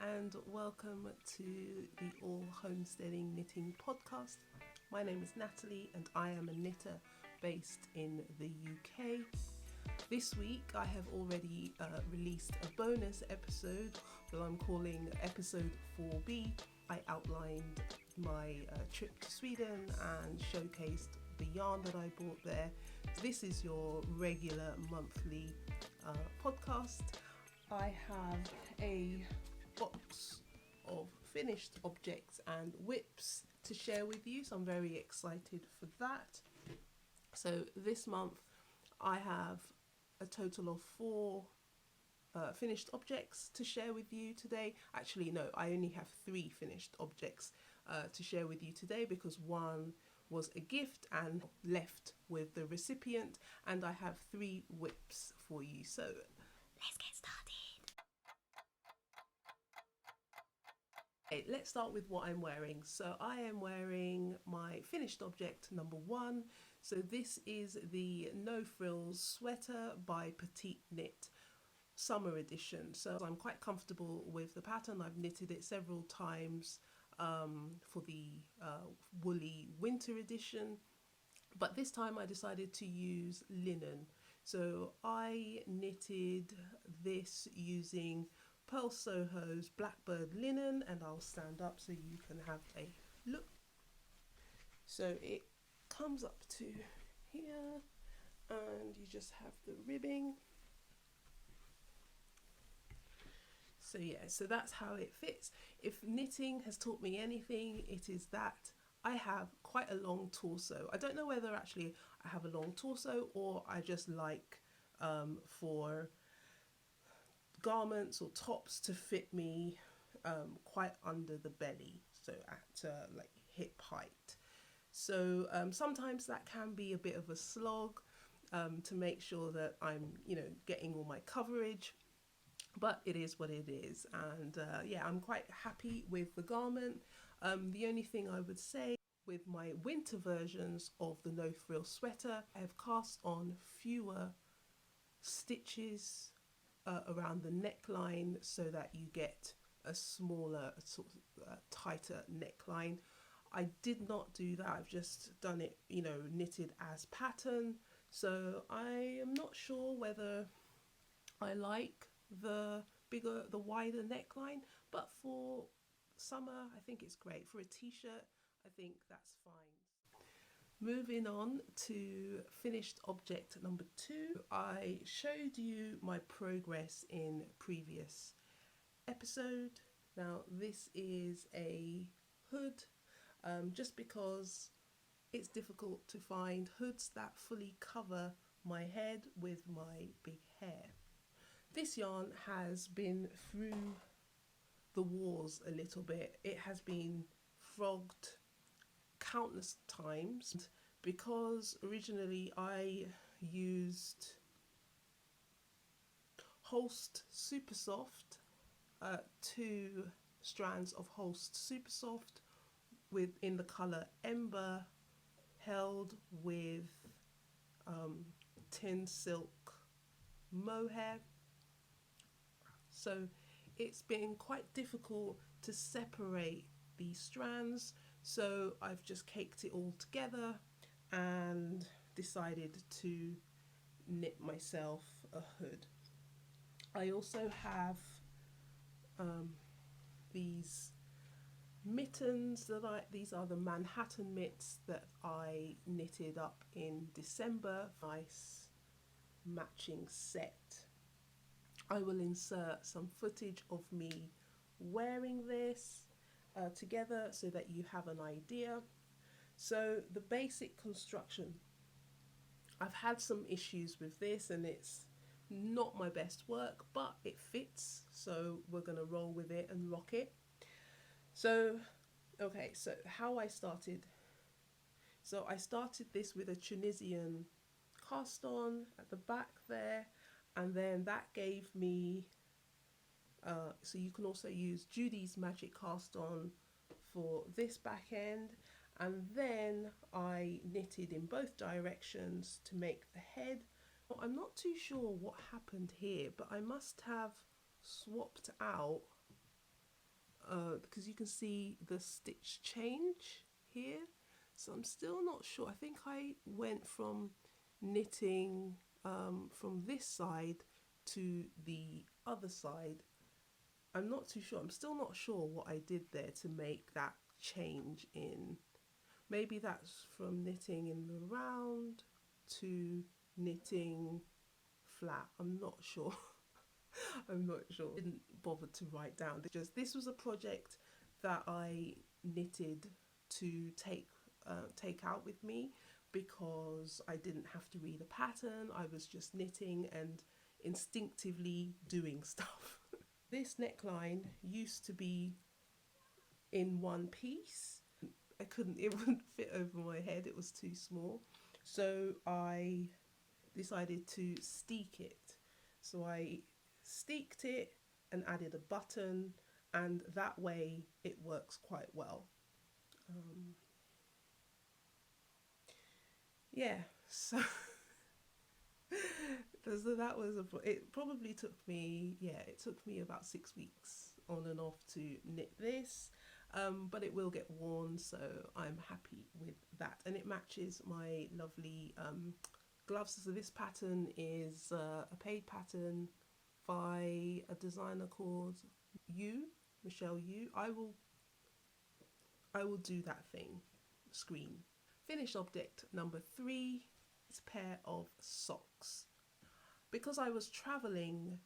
and welcome to the All Homesteading Knitting podcast. My name is Natalie and I am a knitter based in the UK. This week I have already released a bonus episode that I'm calling episode 4B. I outlined my trip to Sweden and showcased the yarn that I bought there. This is your regular monthly podcast. I have a box of finished objects and whips to share with you, so I'm very excited for that. So this month I have a total of 4 finished objects to share with you today. Actually no, I only have 3 finished objects to share with you today because one was a gift and left with the recipient, and I have 3 whips for you. So let's get started. Okay, let's start with what I'm wearing. So I am wearing my finished object number 1. So this is the No Frills sweater by Petite Knit summer edition. So I'm quite comfortable with the pattern. I've knitted it several times for the woolly winter edition, but this time I decided to use linen. So I knitted this using Pearl Soho's Blackbird linen, and I'll stand up so you can have a look. So it comes up to here and you just have the ribbing. So yeah, so that's how it fits. If knitting has taught me anything, it is that I have quite a long torso. I don't know whether actually I have a long torso or I just like for garments or tops to fit me quite under the belly, so at like hip height. So sometimes that can be a bit of a slog to make sure that I'm getting all my coverage, but it is what it is. And yeah, I'm quite happy with the garment. The only thing I would say with my winter versions of the No Frill sweater, I have cast on fewer stitches around the neckline so that you get a smaller, sort of tighter neckline. I did not do that. I've just done it, knitted as pattern. So I am not sure whether I like the wider neckline, but for summer I think it's great. For a t-shirt I think that's fine. Moving on to finished object number 2. I showed you my progress in previous episode. Now this is a hood, just because it's difficult to find hoods that fully cover my head with my big hair. This yarn has been through the wars a little bit. It has been frogged countless times because originally I used Holst Super Soft, 2 strands of Holst Super Soft in the colour Ember, held with tin silk mohair. So it's been quite difficult to separate these strands, so I've just caked it all together and decided to knit myself a hood. I also have these mittens these are the Manhattan mitts that I knitted up in December. Nice matching set. I will insert some footage of me wearing this together so that you have an idea. So the basic construction, I've had some issues with this and it's not my best work, but it fits, so we're gonna roll with it and rock it. So okay, so how I started. So I started this with a Tunisian cast on at the back there, and then that gave me so you can also use Judy's Magic cast on for this back end, and then I knitted in both directions to make the head. I'm not too sure what happened here, but I must have swapped out because you can see the stitch change here. So I'm still not sure. I think I went from knitting from this side to the other side. I'm not too sure. I'm still not sure what I did there to make that change in. Maybe that's from knitting in the round to knitting flat. I'm not sure. I'm not sure. I didn't bother to write down. Just this was a project that I knitted to take out with me because I didn't have to read a pattern. I was just knitting and instinctively doing stuff. This neckline used to be in one piece. It wouldn't fit over my head, it was too small. So I decided to steek it. So I steeked it and added a button, and that way it works quite well. Yeah, so so that was it probably took me, yeah, it took me about 6 weeks on and off to knit this, but it will get worn, so I'm happy with that, and it matches my lovely gloves. So this pattern is a paid pattern by a designer called Michelle Yu. I will do that thing screen. Finished object number 3 is a pair of socks. Because I was traveling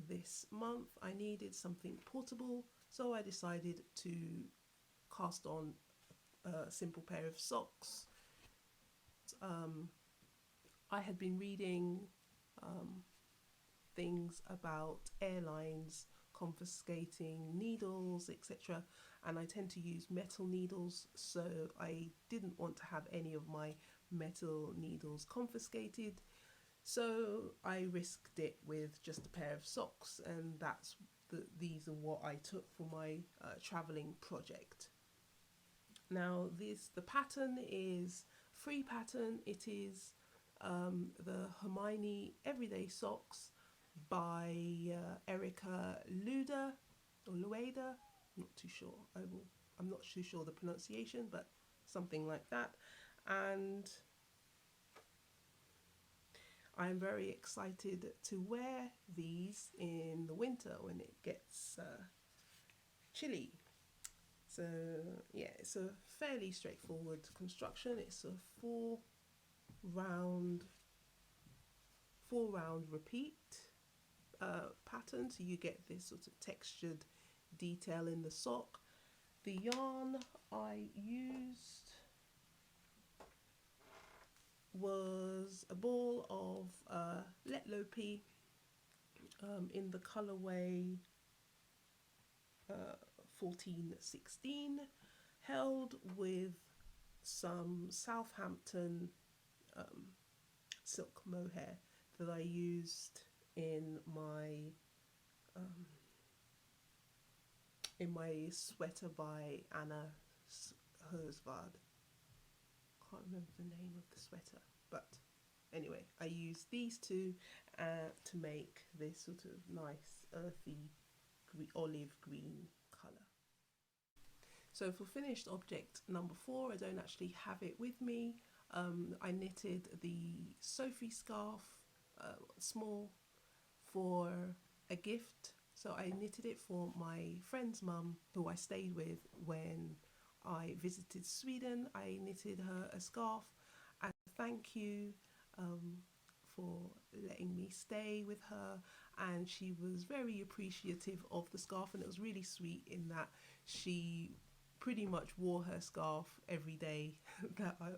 this month, I needed something portable, so I decided to cast on a simple pair of socks. I had been reading things about airlines confiscating needles, etc., and I tend to use metal needles, so I didn't want to have any of my metal needles confiscated. So I risked it with just a pair of socks, and these are what I took for my traveling project. Now the pattern is free pattern. It is the Hermione Everyday Socks by Erica Luda or Lueda. I'm not too sure. I'm not too sure the pronunciation, but something like that. And I'm very excited to wear these in the winter when it gets chilly. So yeah, it's a fairly straightforward construction. It's a four round repeat pattern, so you get this sort of textured detail in the sock. The yarn I used was a ball of Let Lopi in the colourway 1416, held with some Southampton silk mohair that I used in my sweater by Anna Herzvad. Can't remember the name of the sweater, but anyway, I used these two to make this sort of nice earthy olive green colour. So for finished object number 4, I don't actually have it with me. I knitted the Sophie scarf, small, for a gift. So I knitted it for my friend's mum, who I stayed with when I visited Sweden. I knitted her a scarf as a thank you for letting me stay with her, and she was very appreciative of the scarf, and it was really sweet in that she pretty much wore her scarf every day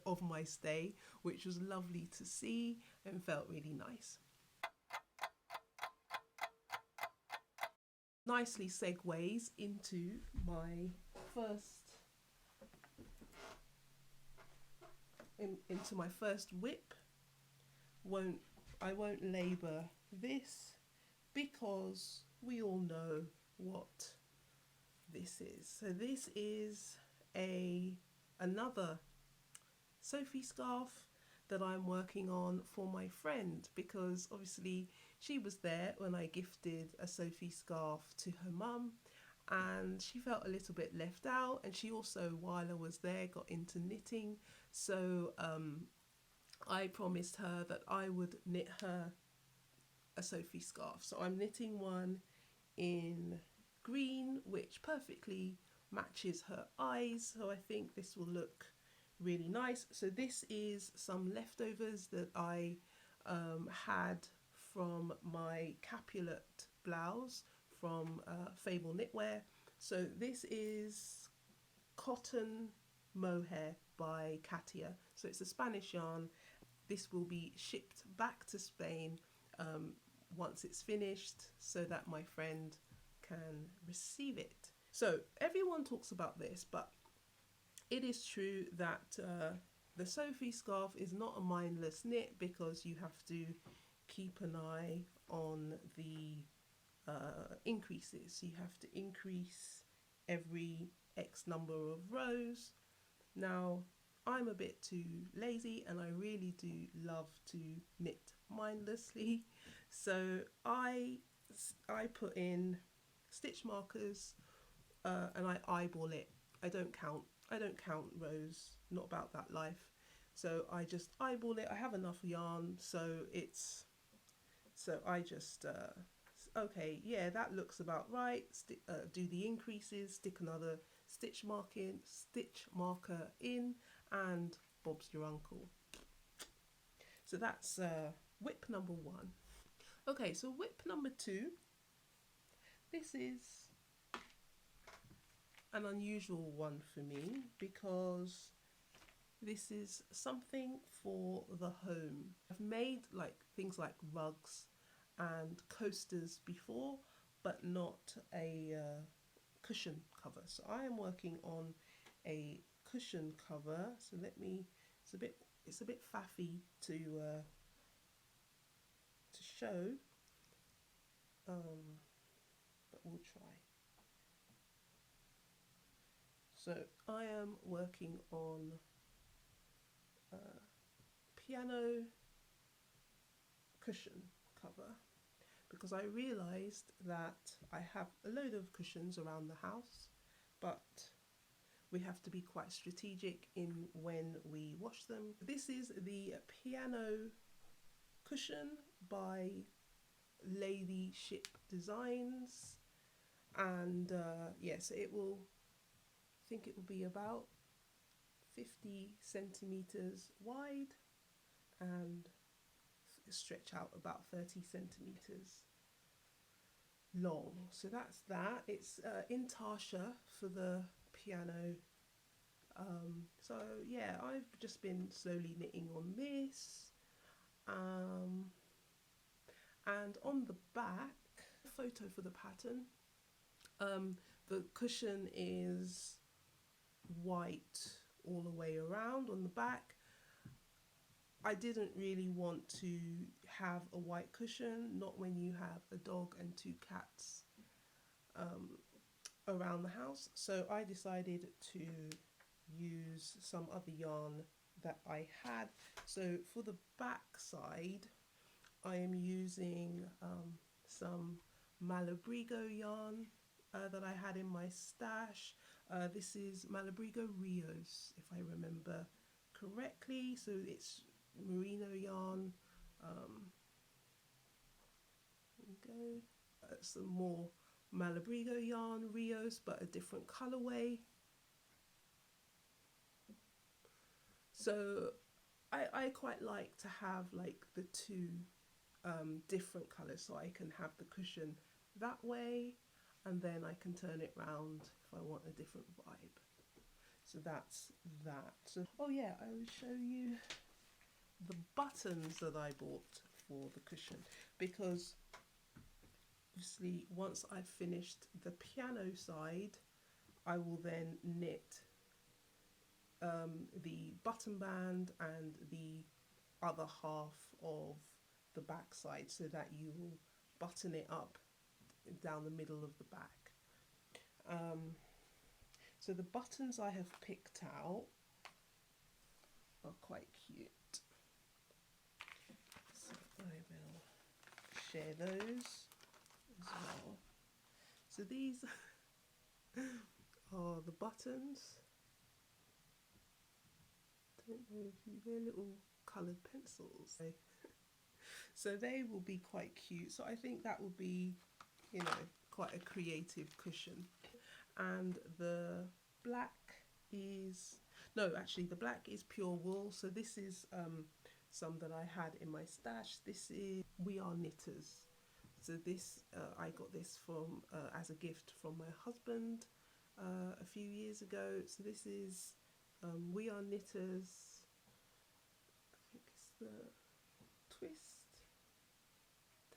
of my stay, which was lovely to see and felt really nice. Nicely segues into my first whip. I won't labour this because we all know what this is. So this is another Sophie scarf that I'm working on for my friend, because obviously she was there when I gifted a Sophie scarf to her mum, and she felt a little bit left out. And she also, while I was there, got into knitting. So I promised her that I would knit her a Sophie scarf. So I'm knitting one in green, which perfectly matches her eyes. So I think this will look really nice. So this is some leftovers that I had from my Capulet blouse from Fable Knitwear. So this is cotton mohair by Katia. So it's a Spanish yarn. This will be shipped back to Spain once it's finished so that my friend can receive it. So everyone talks about this, but it is true that the Sophie scarf is not a mindless knit, because you have to keep an eye on the increases. You have to increase every X number of rows. Now, I'm a bit too lazy and I really do love to knit mindlessly. So I put in stitch markers and I eyeball it. I don't count rows, not about that life. So I just eyeball it. I have enough yarn, so I just okay, yeah, that looks about right. Do the increases, stick another stitch marker in, and Bob's your uncle. So that's whip number 1. Okay, so whip number 2. This is an unusual one for me because this is something for the home. I've made like things like rugs and coasters before, but not a cushion cover. So I am working on a cushion cover. So it's a bit faffy to show, but we'll try. So I am working on a piano cushion cover because I realised that I have a load of cushions around the house, but we have to be quite strategic in when we wash them. This is the piano cushion by Lady Ship Designs, and yes, it will, I think it will be about 50 centimeters wide and stretch out about 30 centimeters long. So that's that. It's in Tasha for the piano. So yeah, I've just been slowly knitting on this. And on the back, a photo for the pattern. The cushion is white all the way around on the back. I didn't really want to have a white cushion, not when you have a dog and 2 cats around the house. So I decided to use some other yarn that I had. So for the back side, I am using some Malabrigo yarn that I had in my stash. This is Malabrigo Rios, if I remember correctly. So it's merino yarn. There we go. Some more Malabrigo yarn, Rios, but a different colorway. So I quite like to have like the 2 different colors, so I can have the cushion that way and then I can turn it round if I want a different vibe. So that's that. So, oh yeah, I will show you the buttons that I bought for the cushion, because obviously once I've finished the piano side, I will then knit the button band and the other half of the back side, so that you will button it up down the middle of the back. So the buttons I have picked out are quite cute. So I will share those as well. So these are the buttons. Don't know if they're little coloured pencils. So they will be quite cute. So I think that will be, you know, quite a creative cushion. And the black is, no, actually the black is pure wool. So this is some that I had in my stash. This is We Are Knitters. So this, I got this from as a gift from my husband a few years ago. So this is We Are Knitters. I think it's the twist,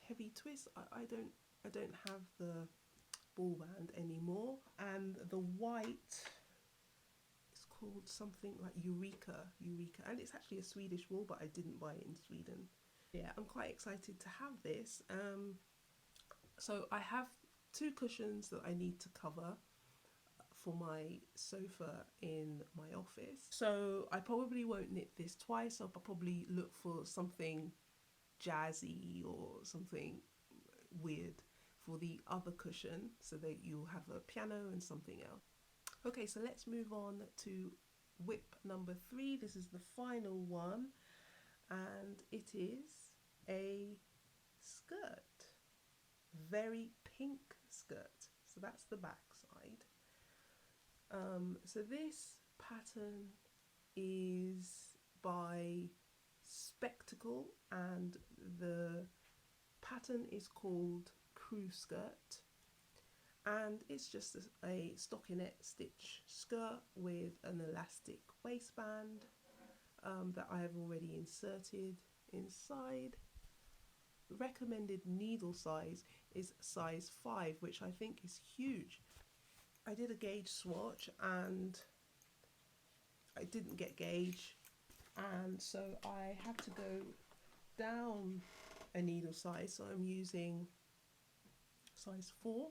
heavy twist. I don't have the ball band anymore. And the white is called something like Eureka, and it's actually a Swedish wool, but I didn't buy it in Sweden. Yeah, I'm quite excited to have this. So I have 2 cushions that I need to cover for my sofa in my office. So I probably won't knit this twice. I'll probably look for something jazzy or something weird for the other cushion so that you'll have a piano and something else. Okay, so let's move on to whip number 3. This is the final one, and it is a skirt, very pink skirt. So that's the back side. So this pattern is by Spectacle, and the pattern is called Crew Skirt, and it's just a stockinette stitch skirt with an elastic waistband that I have already inserted inside. Recommended needle size is size 5, which I think is huge. I did a gauge swatch and I didn't get gauge, and so I had to go down a needle size. So I'm using size 4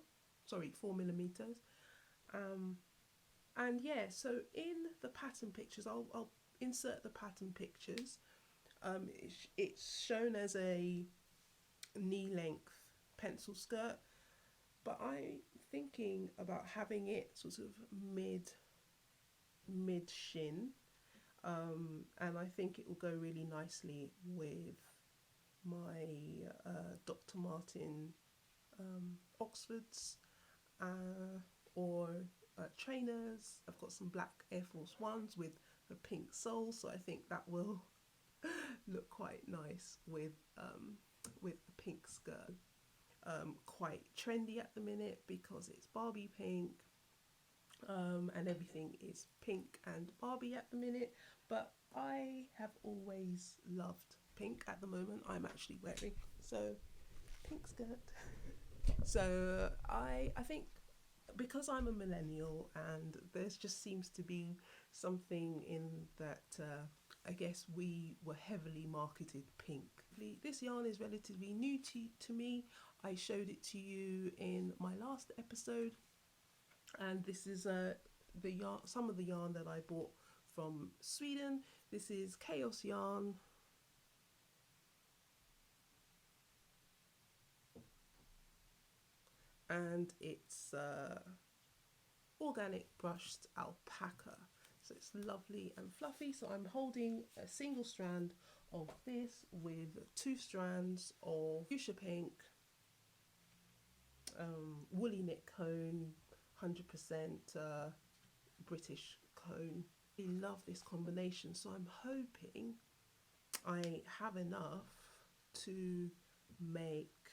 millimeters. And yeah, so in the pattern pictures, I'll insert the pattern pictures. It's shown as a knee length pencil skirt, but I'm thinking about having it sort of mid shin, and I think it will go really nicely with my Dr. Martin Oxfords or trainers. I've got some black Air Force Ones with a pink sole, so I think that will look quite nice with a pink skirt. Quite trendy at the minute because it's Barbie pink, and everything is pink and Barbie at the minute, but I have always loved pink. At the moment I'm actually wearing so pink skirt. So I think because I'm a millennial and there's just seems to be something in that I guess we were heavily marketed pink. This yarn is relatively new to me. I showed it to you in my last episode, and this is the yarn, some of the yarn that I bought from Sweden. This is Chaos yarn. And it's organic brushed alpaca. So it's lovely and fluffy. So I'm holding a single strand of this with 2 strands of fuchsia pink, woolly knit cone, 100% British cone. I love this combination, so I'm hoping I have enough to make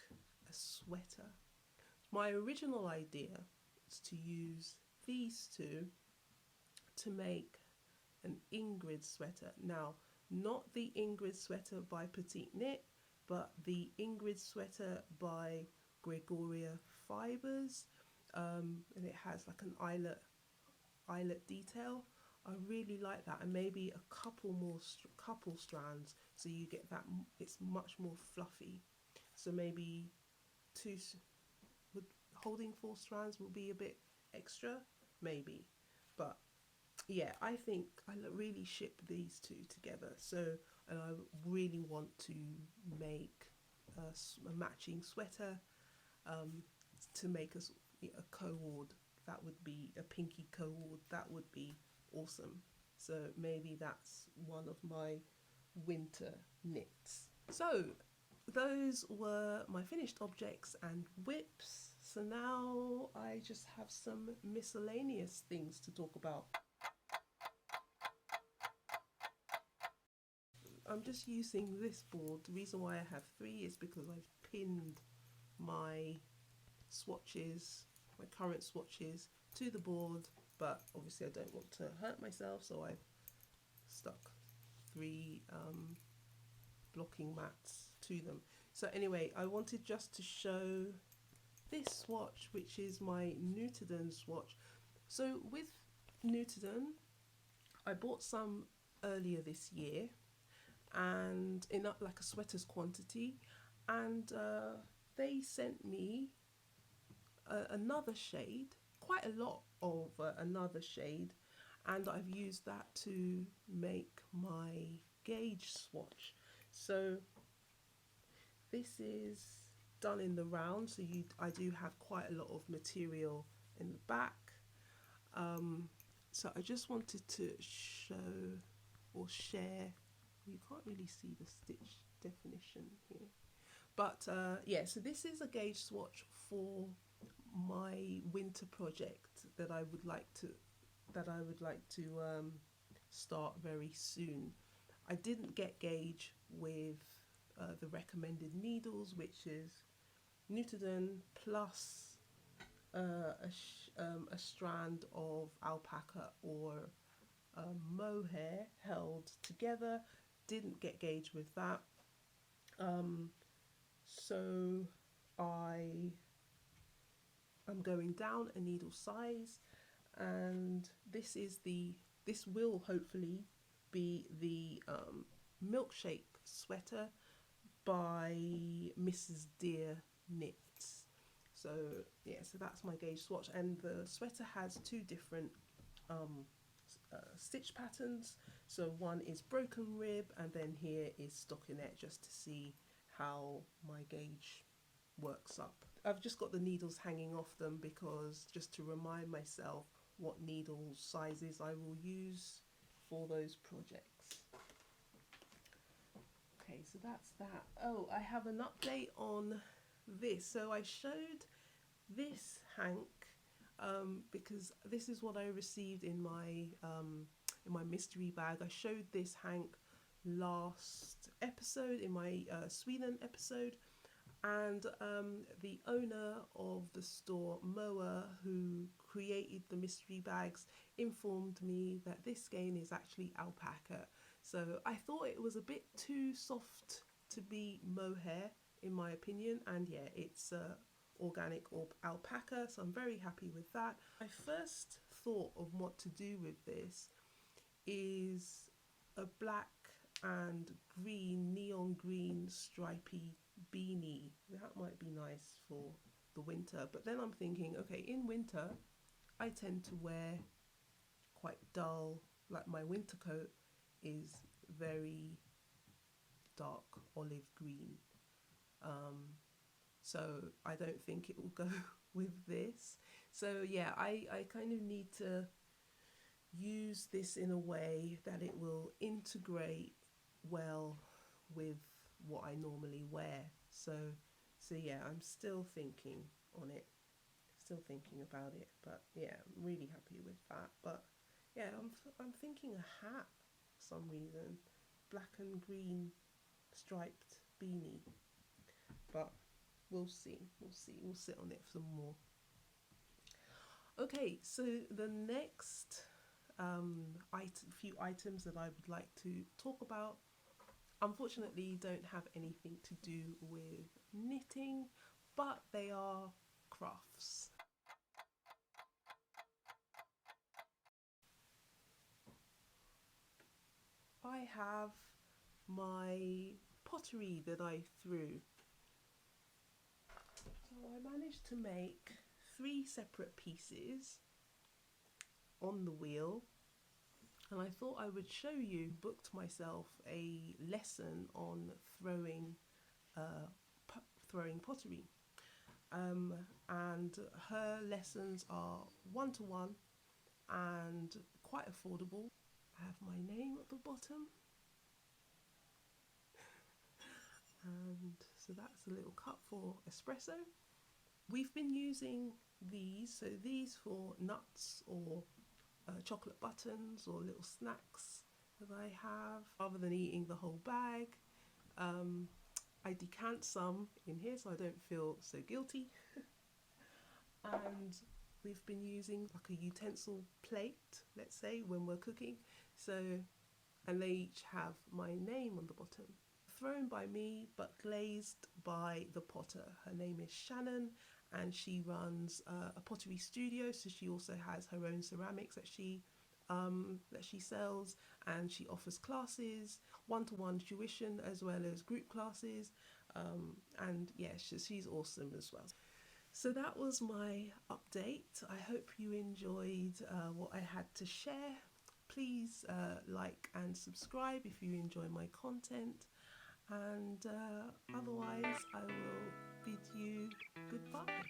a sweater. My original idea is to use these 2 to make an Ingrid sweater. Now, not the Ingrid sweater by Petite Knit, but the Ingrid sweater by Gregoria Fibers, and it has like an eyelet detail. I really like that, and maybe a couple strands, so you get that. It's much more fluffy. So maybe 2 holding 4 strands will be a bit extra, maybe. But yeah, I think I really ship these 2 together. So, and I really want to make a matching sweater to make a co-ord that would be a pinky cord, that would be awesome. So maybe that's one of my winter knits. So those were my finished objects and whips. So now I just have some miscellaneous things to talk about. I'm just using this board. The reason why I have three is because I've pinned my swatches, my current swatches, to the board, but obviously I don't want to hurt myself, so I've stuck three blocking mats to them. So anyway, I wanted just to show this swatch, which is my Newton swatch. So with Newton, I bought some earlier this year, and in like a sweater's quantity, and they sent me another shade, quite a lot of another shade, and I've used that to make my gauge swatch. So this is done in the round, so I do have quite a lot of material in the back. So I just wanted to show or share. You can't really see the stitch definition here, but yeah. So this is a gauge swatch for my winter project that I would like to start very soon. I didn't get gauge with the recommended needles, which is Newton plus a strand of alpaca or mohair held together. Didn't get gauge with that. So I'm going down a needle size, and this will hopefully be the milkshake sweater by Mrs. Dear Knits. So yeah, so that's my gauge swatch, and the sweater has two different stitch patterns. So one is broken rib, and then here is stockinette, just to see how my gauge works up. I've just got the needles hanging off them, because just to remind myself what needle sizes I will use for those projects. Okay, so that's that. Oh, I have an update on this. So I showed this hank because this is what I received in my mystery bag. I showed this hank last episode, in my Sweden episode, and the owner of the store, Moa, who created the mystery bags, informed me that this skein is actually alpaca. So I thought it was a bit too soft to be mohair, in my opinion, and yeah, it's organic or alpaca, so I'm very happy with that. My first thought of what to do with this is a black and green, neon green stripy beanie. That might be nice for the winter, but then I'm thinking, okay, in winter I tend to wear quite dull, like my winter coat is very dark olive green, so I don't think it will go with this. So yeah, I kind of need to use this in a way that it will integrate well with what I normally wear. So yeah, I'm still thinking on it, still thinking about it, but yeah, I'm really happy with that. But yeah, I'm thinking a hat for some reason, black and green striped beanie, but we'll see, we'll sit on it some more. Okay, so the next few items that I would like to talk about, unfortunately, don't have anything to do with knitting, but they are crafts. I have my pottery that I threw. So I managed to make 3 separate pieces on the wheel, and I thought I would show you. Booked myself a lesson on throwing pottery. and her lessons are one-to-one and quite affordable. I have my name at the bottom, and so that's a little cup for espresso. We've been using these, so these for nuts or chocolate buttons or little snacks that I have. Rather than eating the whole bag, I decant some in here so I don't feel so guilty. And we've been using like a utensil plate, let's say, when we're cooking. So, and they each have my name on the bottom. Thrown by me but glazed by the potter. Her name is Shannon, and she runs a pottery studio, so she also has her own ceramics that she sells, and she offers classes, one-to-one tuition as well as group classes, and yeah, she's awesome as well. So that was my update. I hope you enjoyed what I had to share. Please like and subscribe if you enjoy my content, and otherwise I will bid you goodbye.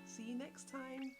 See you next time.